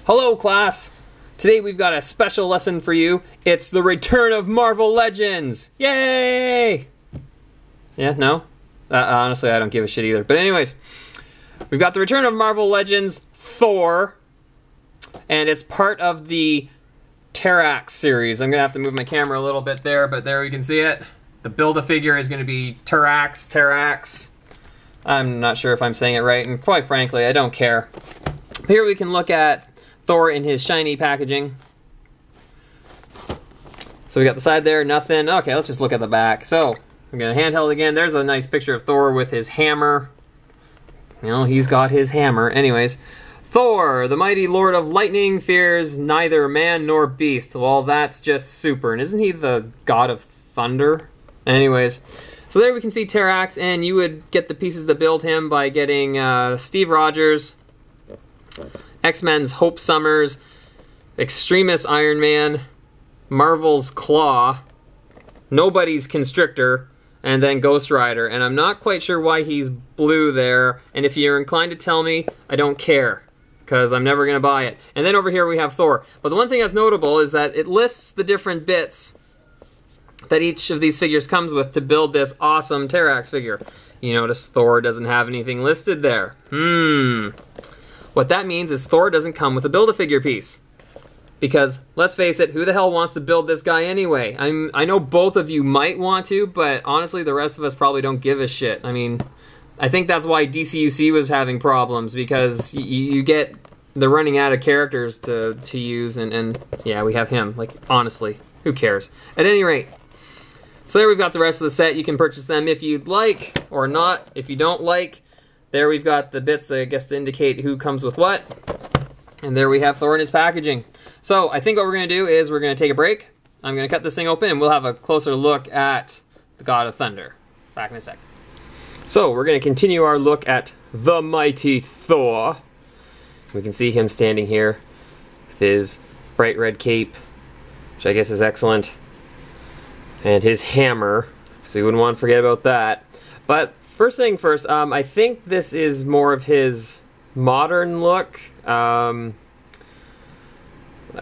Hello, class! Today we've got a special lesson for you. It's the return of Marvel Legends! Yay! Yeah, no? Honestly, I don't give a shit either. But anyways, we've got the return of Marvel Legends Thor, and it's part of the Terrax series. I'm going to have to move my camera a little bit there, but there we can see it. The Build-A-Figure is going to be Terrax. I'm not sure if I'm saying it right, and quite frankly, I don't care. Here we can look at Thor in his shiny packaging. So we got the side there, nothing. Okay, let's just look at the back. So, I'm going to handheld again. There's a nice picture of Thor with his hammer. You know, he's got his hammer. Anyways, Thor, the mighty lord of lightning, fears neither man nor beast. Well, that's just super. And isn't he the god of thunder? Anyways, so there we can see Terrax, and you would get the pieces to build him by getting Steve Rogers, X-Men's Hope Summers, Extremis Iron Man, Marvel's Claw, Nobody's Constrictor, and then Ghost Rider. And I'm not quite sure why he's blue there, and if you're inclined to tell me, I don't care, because I'm never going to buy it. And then over here we have Thor. But the one thing that's notable is that it lists the different bits that each of these figures comes with to build this awesome Terrax figure. You notice Thor doesn't have anything listed there. What that means is Thor doesn't come with a Build-A-Figure piece. Because, let's face it, who the hell wants to build this guy anyway? I know both of you might want to, but honestly the rest of us probably don't give a shit. I mean, I think that's why DCUC was having problems, because they're running out of characters to use, and yeah, we have him. Like, honestly, who cares? At any rate, so there we've got the rest of the set. You can purchase them if you'd like, or not. If you don't like, there we've got the bits that I guess to indicate who comes with what. And there we have Thor in his packaging. So I think what we're going to do is we're going to take a break. I'm going to cut this thing open and we'll have a closer look at the God of Thunder. Back in a sec. So we're going to continue our look at the mighty Thor. We can see him standing here with his bright red cape, which I guess is excellent. And his hammer, so you wouldn't want to forget about that. But first thing first, I think this is more of his modern look. Although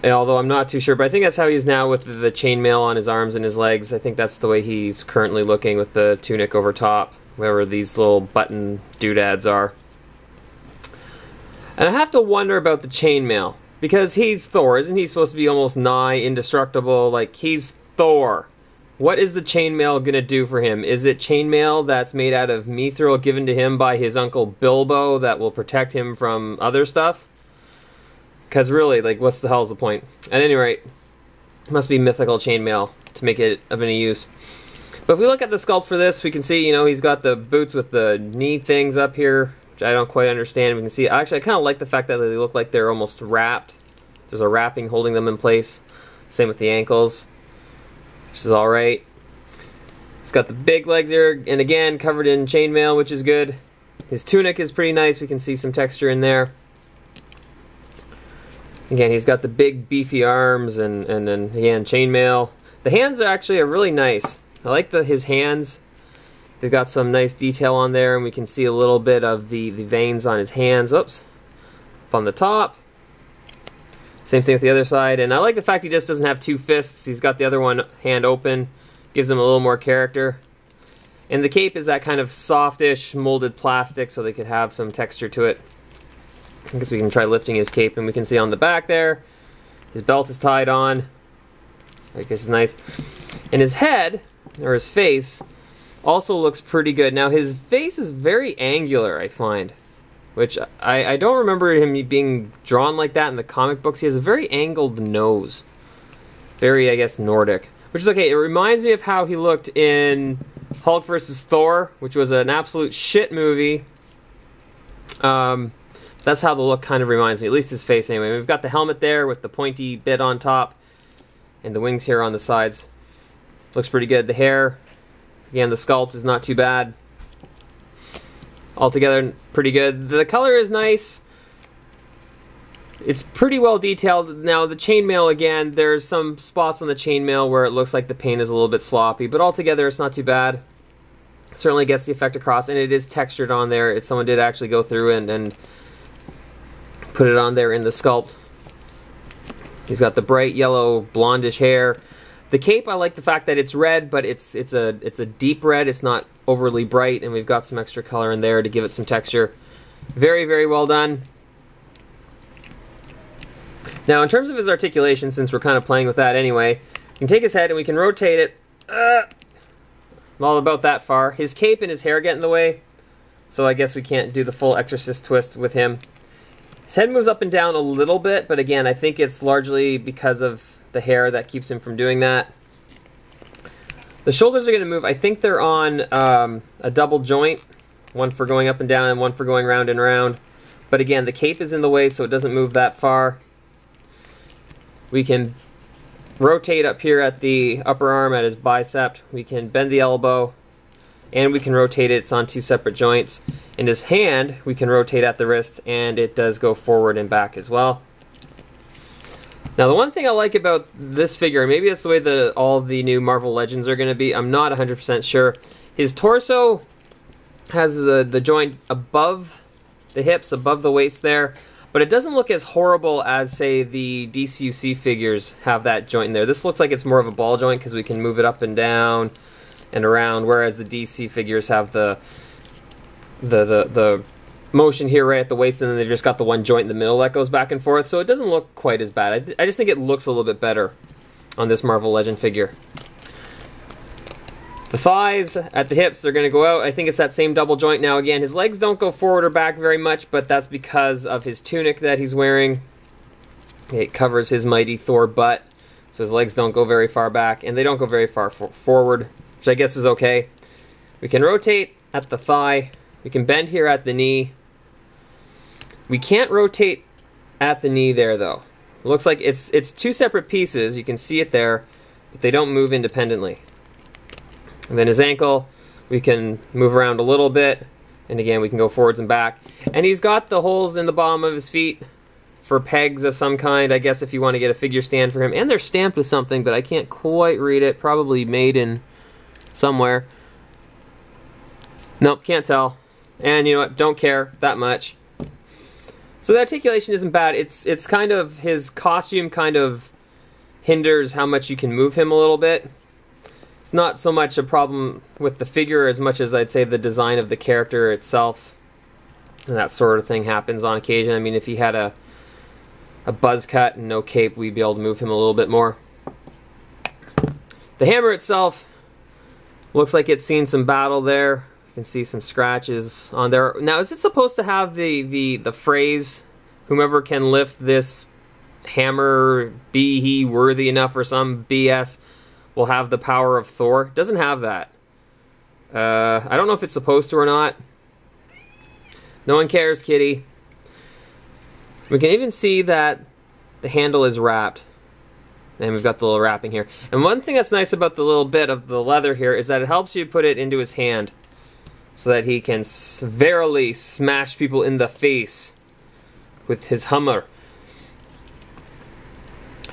I'm not too sure, but I think that's how he is now with the chainmail on his arms and his legs. I think that's the way he's currently looking with the tunic over top, wherever these little button doodads are. And I have to wonder about the chainmail, because he's Thor. Isn't he supposed to be almost nigh indestructible? Like, he's Thor. What is the chainmail going to do for him? Is it chainmail that's made out of mithril given to him by his uncle Bilbo that will protect him from other stuff? Because really, like, what's the hell's the point? At any rate, it must be mythical chainmail to make it of any use. But if we look at the sculpt for this, we can see, you know, he's got the boots with the knee things up here, which I don't quite understand. We can see, actually, I kind of like the fact that they look like they're almost wrapped. There's a wrapping holding them in place. Same with the ankles, which is alright. He's got the big legs here, and again, covered in chainmail, which is good. His tunic is pretty nice. We can see some texture in there. Again, he's got the big beefy arms, and then again, chainmail. The hands are actually really nice. I like his hands. They've got some nice detail on there, and we can see a little bit of the veins on his hands. Oops. Up on the top. Same thing with the other side, and I like the fact he just doesn't have two fists. He's got the other one hand open. Gives him a little more character. And the cape is that kind of softish molded plastic, so they could have some texture to it. I guess we can try lifting his cape, and we can see on the back there, his belt is tied on. I guess it's nice. And his head, or his face, also looks pretty good. Now, his face is very angular, I find. Which, I don't remember him being drawn like that in the comic books. He has a very angled nose. Very, I guess, Nordic. Which is okay. It reminds me of how he looked in Hulk vs. Thor, which was an absolute shit movie. That's how the look kind of reminds me, at least his face anyway. We've got the helmet there with the pointy bit on top, and the wings here on the sides. Looks pretty good. The hair, again, the sculpt is not too bad. Altogether, pretty good. The color is nice. It's pretty well detailed. Now, the chainmail, again, there's some spots on the chainmail where it looks like the paint is a little bit sloppy, but altogether, it's not too bad. Certainly gets the effect across, and it is textured on there. Someone did actually go through and put it on there in the sculpt. He's got the bright yellow blondish hair. The cape, I like the fact that it's red, but it's a deep red. It's not overly bright, and we've got some extra color in there to give it some texture. Very, very well done. Now, in terms of his articulation, since we're kind of playing with that anyway, we can take his head and we can rotate it. I'm all about that far. His cape and his hair get in the way, so I guess we can't do the full exorcist twist with him. His head moves up and down a little bit, but again, I think it's largely because of the hair that keeps him from doing that. The shoulders are going to move. I think they're on a double joint, one for going up and down and one for going round and round. But again, the cape is in the way, so it doesn't move that far. We can rotate up here at the upper arm at his bicep. We can bend the elbow, and we can rotate it. It's on two separate joints. In his hand, we can rotate at the wrist, and it does go forward and back as well. Now, the one thing I like about this figure, maybe it's the way all the new Marvel Legends are going to be, I'm not 100% sure. His torso has the joint above the hips, above the waist there, but it doesn't look as horrible as, say, the DCUC figures have that joint in there. This looks like it's more of a ball joint because we can move it up and down and around, whereas the DC figures have the motion here right at the waist, and then they've just got the one joint in the middle that goes back and forth, so it doesn't look quite as bad. I just think it looks a little bit better on this Marvel Legend figure. The thighs at the hips, they're going to go out. I think it's that same double joint. Now again, his legs don't go forward or back very much, but that's because of his tunic that he's wearing. It covers his mighty Thor butt, so his legs don't go very far back, and they don't go very far forward, which I guess is okay. We can rotate at the thigh. We can bend here at the knee. We can't rotate at the knee there, though. It looks like it's two separate pieces. You can see it there, but they don't move independently. And then his ankle, we can move around a little bit, and again, we can go forwards and back. And he's got the holes in the bottom of his feet for pegs of some kind, I guess, if you want to get a figure stand for him. And they're stamped with something, but I can't quite read it. Probably made in somewhere. Nope, can't tell. And you know what, don't care that much. So the articulation isn't bad. It's kind of, his costume kind of hinders how much you can move him a little bit. It's not so much a problem with the figure as much as I'd say the design of the character itself. And that sort of thing happens on occasion. I mean, if he had a buzz cut and no cape, we'd be able to move him a little bit more. The hammer itself looks like it's seen some battle there. You can see some scratches on there. Now, is it supposed to have the phrase, whomever can lift this hammer, be he worthy enough, or some BS, will have the power of Thor? It doesn't have that. I don't know if it's supposed to or not. No one cares, kitty. We can even see that the handle is wrapped. And we've got the little wrapping here. And one thing that's nice about the little bit of the leather here is that it helps you put it into his hand, so that he can verily smash people in the face with his hammer.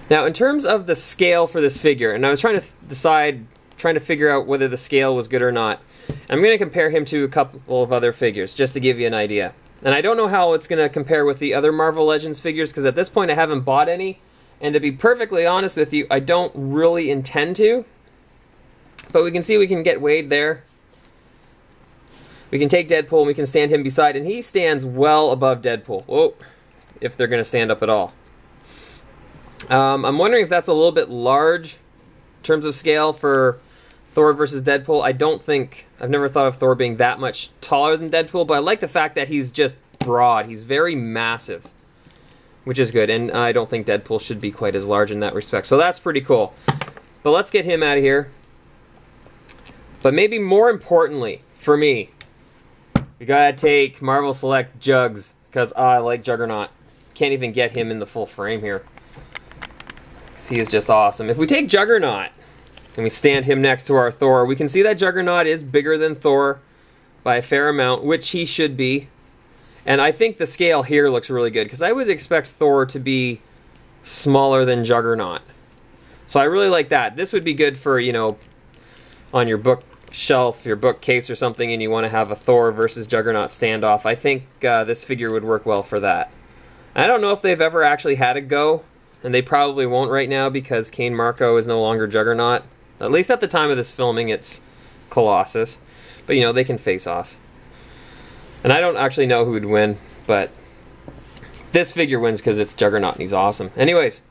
Now, in terms of the scale for this figure, and I was trying to figure out whether the scale was good or not. I'm going to compare him to a couple of other figures, just to give you an idea. And I don't know how it's going to compare with the other Marvel Legends figures, because at this point I haven't bought any. And to be perfectly honest with you, I don't really intend to. But we can see we can get Wade there. We can take Deadpool and we can stand him beside, and he stands well above Deadpool. Whoa, if they're going to stand up at all. I'm wondering if that's a little bit large in terms of scale for Thor versus Deadpool. I've never thought of Thor being that much taller than Deadpool, but I like the fact that he's just broad. He's very massive, which is good, and I don't think Deadpool should be quite as large in that respect. So that's pretty cool. But let's get him out of here. But maybe more importantly, for me, we gotta take Marvel Select Jugs, because I like Juggernaut. Can't even get him in the full frame here. He is just awesome. If we take Juggernaut and we stand him next to our Thor, we can see that Juggernaut is bigger than Thor by a fair amount, which he should be. And I think the scale here looks really good, because I would expect Thor to be smaller than Juggernaut. So I really like that. This would be good for, you know, on your shelf, your bookcase or something, and you want to have a Thor versus Juggernaut standoff, I think this figure would work well for that. I don't know if they've ever actually had a go, and they probably won't right now because Kane Marco is no longer Juggernaut. At least at the time of this filming, it's Colossus. But, you know, they can face off. And I don't actually know who would win, but this figure wins because it's Juggernaut and he's awesome. Anyways.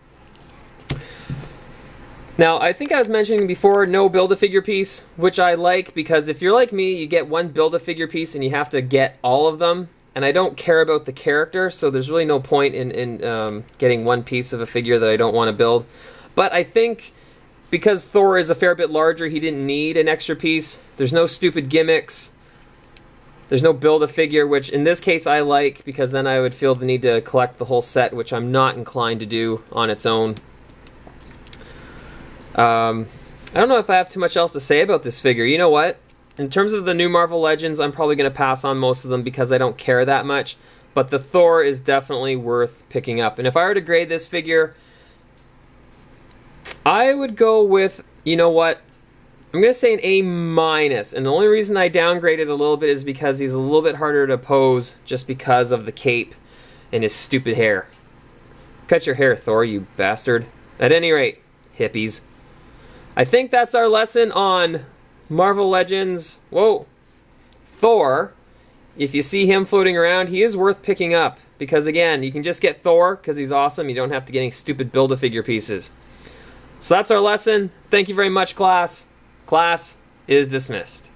Now, I think I was mentioning before, no Build-A-Figure piece, which I like because if you're like me, you get one Build-A-Figure piece and you have to get all of them. And I don't care about the character, so there's really no point in getting one piece of a figure that I don't want to build. But I think because Thor is a fair bit larger, he didn't need an extra piece. There's no stupid gimmicks. There's no Build-A-Figure, which in this case I like, because then I would feel the need to collect the whole set, which I'm not inclined to do on its own. I don't know if I have too much else to say about this figure. You know what? In terms of the new Marvel Legends, I'm probably going to pass on most of them because I don't care that much. But the Thor is definitely worth picking up. And if I were to grade this figure, I would go with, you know what, I'm going to say an A-. And the only reason I downgraded a little bit is because he's a little bit harder to pose just because of the cape and his stupid hair. Cut your hair, Thor, you bastard. At any rate, hippies. I think that's our lesson on Marvel Legends, Thor. If you see him floating around, he is worth picking up. Because again, you can just get Thor because he's awesome. You don't have to get any stupid Build-A-Figure pieces. So that's our lesson. Thank you very much, class. Class is dismissed.